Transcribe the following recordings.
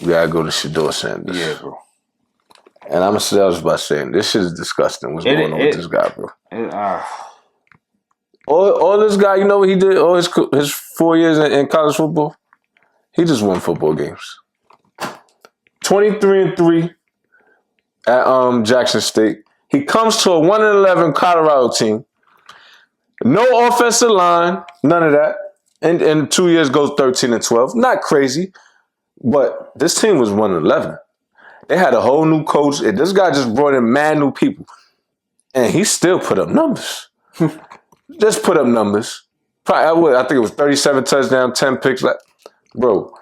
we gotta go to Shedeur Sanders. Yeah, bro. And I'm gonna start off by saying this shit is disgusting. What's going on with this guy, bro? All this guy, you know what he did? All his 4 years in college football, he just won football games. 23-3 at Jackson State. He comes to a 1-11 Colorado team. No offensive line, none of that. And in 2 years goes 13-12. Not crazy, but this team was 1-11. They had a whole new coach. And this guy just brought in mad new people. And he still put up numbers. Just put up numbers. Probably, I think it was 37 touchdowns, 10 picks. Bro,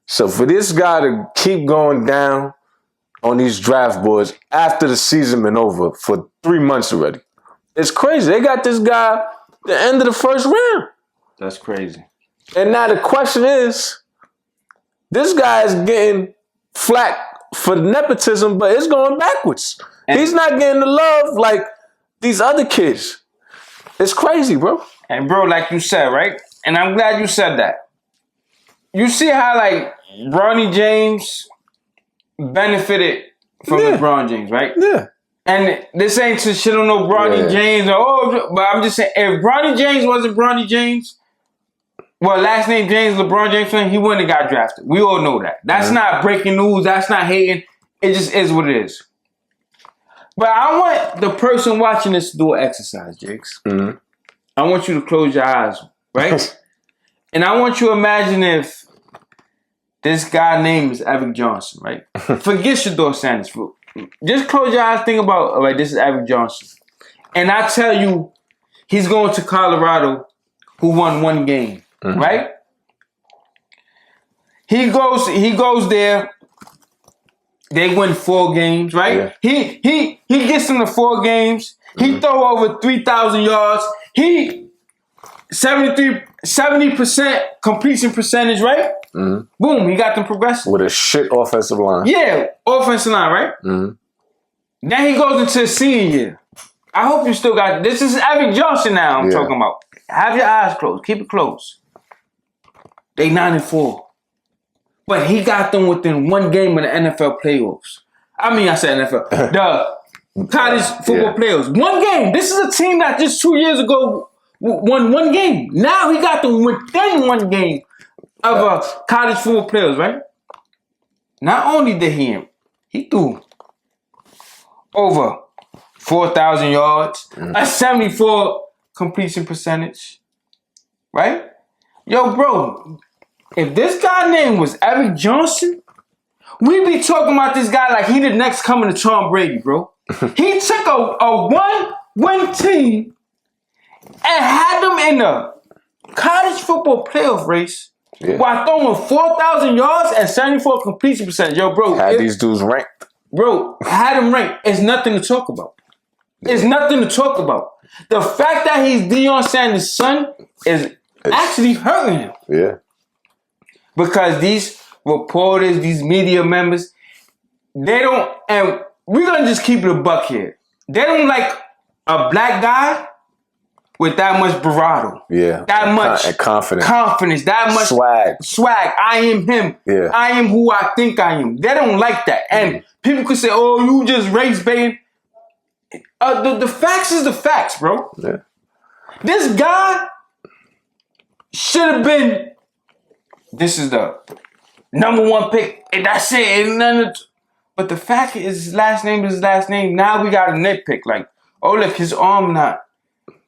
so for this guy to keep going down on these draft boards after the season been over for 3 months already, it's crazy. They got this guy the end of the first round. That's crazy. And now the question is, this guy is getting flack for nepotism, but it's going backwards. And he's not getting the love like these other kids. It's crazy, bro. And bro, like you said, right? And I'm glad you said that. You see how like Bronny James benefited from LeBron James, right? Yeah. And this ain't to shit on no Bronny James, but I'm just saying, if Bronny James wasn't Bronny James, well, last name James, LeBron James, he wouldn't have got drafted. We all know that. That's not breaking news. That's not hating. It just is what it is. But I want the person watching this to do an exercise, Jiggs. Mm-hmm. I want you to close your eyes, right? And I want you to imagine if this guy name is Evan Johnson, right? Forget Shedeur Sanders. Just close your eyes, think about, like, this is Evan Johnson. And I tell you, he's going to Colorado, who won 1 game, right? He goes there. They win 4 games, right? Yeah. He gets them to 4 games. He throw over 3,000 yards. He 70% completion percentage, right? Mm-hmm. Boom, he got them progressing. With a shit offensive line. Yeah, offensive line, right? Mm-hmm. Then he goes into his senior year. I hope you still got this. Is Evan Johnson now I'm talking about. Have your eyes closed. Keep it closed. They 9-4. But he got them within 1 game of the NFL playoffs. I said NFL. The college football playoffs. 1 game. This is a team that just 2 years ago won 1 game. Now he got them within 1 game of college football playoffs, right? Not only did he threw over 4,000 yards, a 74 completion percentage, right? Yo, bro, if this guy name was Evan Johnson, we'd be talking about this guy like he the next coming to Tom Brady, bro. He took a 1-win team and had them in the college football playoff race while throwing 4,000 yards and 74 completion percentage. Yo, bro. Had these dudes ranked. Bro, had them ranked. It's nothing to talk about. It's nothing to talk about. The fact that he's Deion Sanders' son is actually hurting him. Yeah. Because these reporters, these media members, they don't, and we're going to just keep it a buck here. They don't like a black guy with that much bravado. Yeah. That much confidence. That much swag. I am him. Yeah. I am who I think I am. They don't like that. And people could say, oh, you just race baiting. The facts is the facts, bro. Yeah. This guy should have been, this is the number 1 pick, and that's it. But the fact is, his last name is his last name. Now we got a nitpick. Like, oh, look, his arm not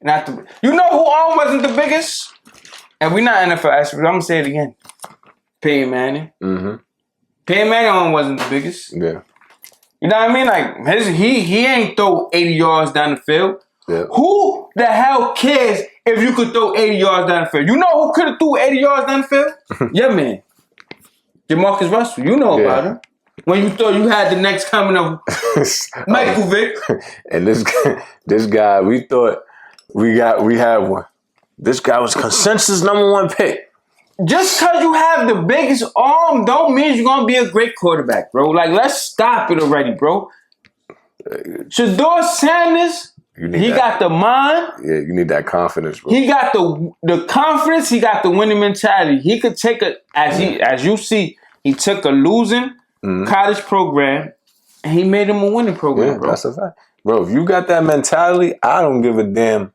the. You know who arm wasn't the biggest? And we're not NFL experts. I'm going to say it again. Peyton Manning. Mm-hmm. Peyton Manning arm wasn't the biggest. Yeah. You know what I mean? Like, he ain't throw 80 yards down the field. Yeah. Who the hell cares if you could throw 80 yards down the field? You know who could have threw 80 yards down the field? Yeah, man. JaMarcus Russell. You know about him. When you thought you had the next coming of Michael Vick. And this guy, we thought we had one. This guy was consensus number 1 pick. Just because you have the biggest arm don't mean you're going to be a great quarterback, bro. Like, let's stop it already, bro. Shedeur Sanders, he got the mind. Yeah, you need that confidence, bro. He got the confidence. He got the winning mentality. He could take it, as you see, He took a losing college program and he made him a winning program, bro. That's a fact. Bro, if you got that mentality, I don't give a damn.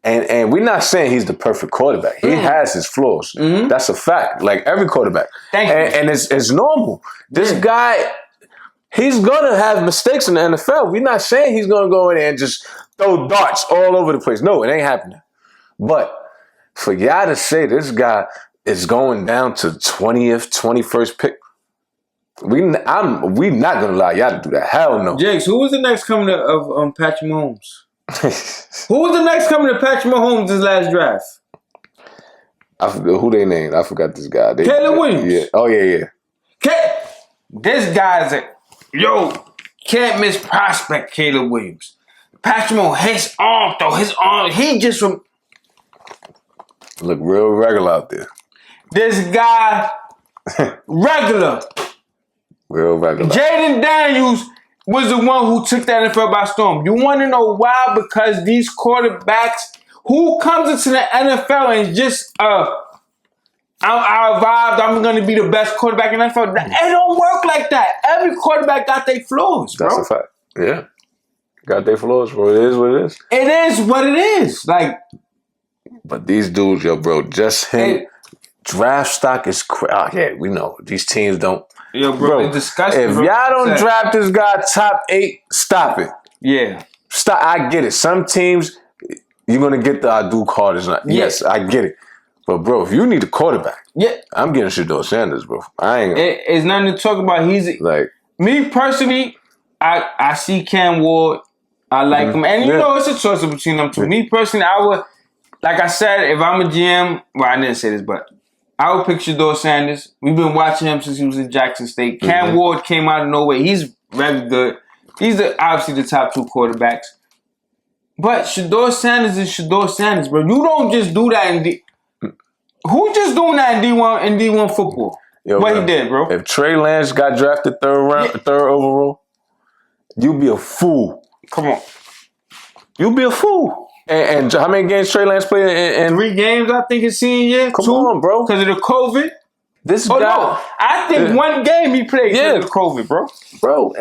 And we're not saying he's the perfect quarterback. He has his flaws. That's a fact. Like every quarterback. And it's normal. This guy, he's going to have mistakes in the NFL. We're not saying he's going to go in there and just throw darts all over the place. No, it ain't happening. But for y'all to say this guy is going down to 20th, 21st pick, we not going to allow y'all to do that. Hell no. Jiggs, who was the next coming of Patrick Mahomes? Who was the next coming to Patrick Mahomes' this last draft? I forgot who they named. I forgot this guy. Caleb Williams. Yeah. Oh, yeah. This guy's can't miss prospect, Caleb Williams. Patrick Mahomes, his arm, he just look real regular out there. This guy, regular. Real regular. Jaden Daniels was the one who took that NFL by storm. You want to know why? Because these quarterbacks who comes into the NFL and just I arrived, I'm going to be the best quarterback in the NFL. It don't work like that. Every quarterback got their flaws, bro. That's a fact. Yeah. Got their flaws, bro. It is what it is. It is what it is. Like, but these dudes, bro, just him. Draft stock is we know. These teams don't. Yo, bro, it's disgusting. If y'all don't draft this guy top 8, stop it. Yeah. Stop. I get it. Some teams, you're going to get the Abdul Carters. Yes, I get it. But, bro, if you need a quarterback, I'm getting Shedeur Sanders, bro. I ain't. It's nothing to talk about. He's like me personally. I see Cam Ward. I like him, and you know it's a choice between them two. Me personally, I would, like I said, if I'm a GM, well, I didn't say this, but I would pick Shedeur Sanders. We've been watching him since he was in Jackson State. Cam Ward came out of nowhere. He's very good. He's obviously the top 2 quarterbacks. But Shedeur Sanders is Shedeur Sanders, bro. You don't just do that in Who just doing that in D1 football? He did, bro. If Trey Lance got drafted third overall, you'd be a fool. Come on. You'd be a fool. And how many games Trey Lance played in 3 games, I think, his senior year? Come on, bro. Because of the COVID? This guy. No. I think 1 game he played because of the COVID, bro. Bro,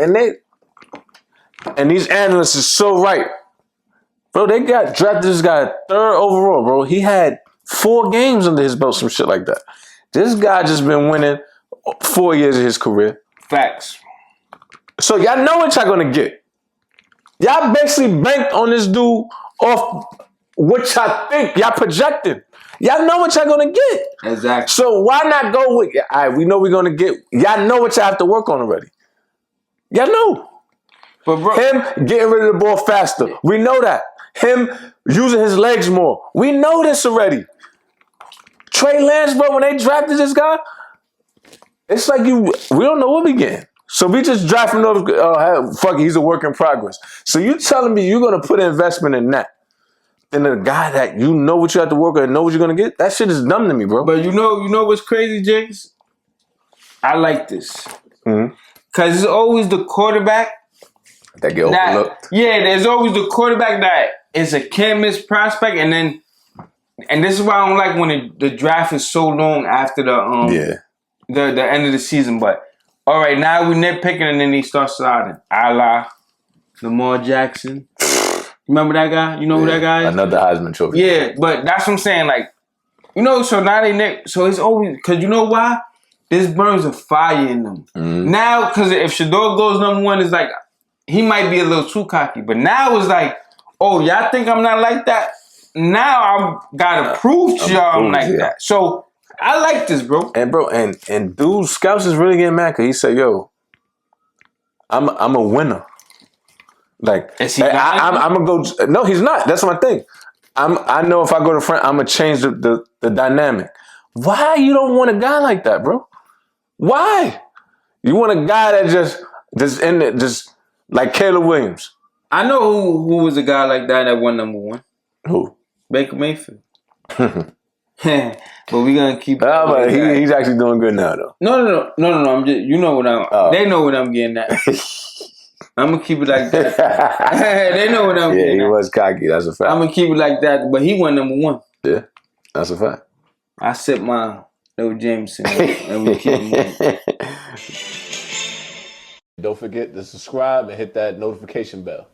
and these analysts is so right. Bro, they got drafted this guy 3rd overall, bro. He had 4 games under his belt, some shit like that. This guy just been winning 4 years of his career. Facts. So y'all know what y'all gonna get. Y'all basically banked on this dude off what y'all think y'all projected. Y'all know what y'all gonna get. Exactly. So why not go with? All right, we know we're gonna get. Y'all know what y'all have to work on already. Y'all know. But bro, him getting rid of the ball faster. We know that. Him using his legs more. We know this already. Trey Lance, bro, when they drafted this guy, it's like we don't know what we getting. So we just drafting over, fuck it, he's a work in progress. So you telling me you're going to put investment in that? Then the guy that you know what you have to work on and know what you're going to get? That shit is dumb to me, bro. But you know what's crazy, Jiggs? I like this. Because it's always the quarterback that get overlooked. There's always the quarterback that is a can't-miss prospect, and this is why I don't like when the draft is so long after the end of the season. But all right, now we nitpicking, and then he starts sliding. A la Lamar Jackson. Remember that guy? You know who that guy is? Another Heisman Trophy. Yeah, but that's what I'm saying. Like, so now so it's always, because you know why? There's burns of fire in them. Now, because if Shedeur goes number 1, it's like, he might be a little too cocky. But now it's like, oh, y'all think I'm not like that? Now I've got to prove to y'all I'm like that. So I like this, bro. And bro, and dude, Scouts is really getting mad because he said, "Yo, I'm a winner." Like, is he I'm gonna go. No, he's not. That's my thing. I know if I go to front, I'm gonna change the dynamic. Why you don't want a guy like that, bro? Why? You want a guy that just in it, just like Caleb Williams. I know who was a guy like that won number 1. Who? Baker Mayfield. But we gonna keep. But he's actually doing good now, though. No. I'm just, you know what I'm. They know what I'm getting at. I'm gonna keep it like that. They know what I'm getting at. Yeah, he was cocky. That's a fact. I'm gonna keep it like that. But he won number 1. Yeah, that's a fact. I sip mine. No Jameson. And we keep moving. Don't forget to subscribe and hit that notification bell.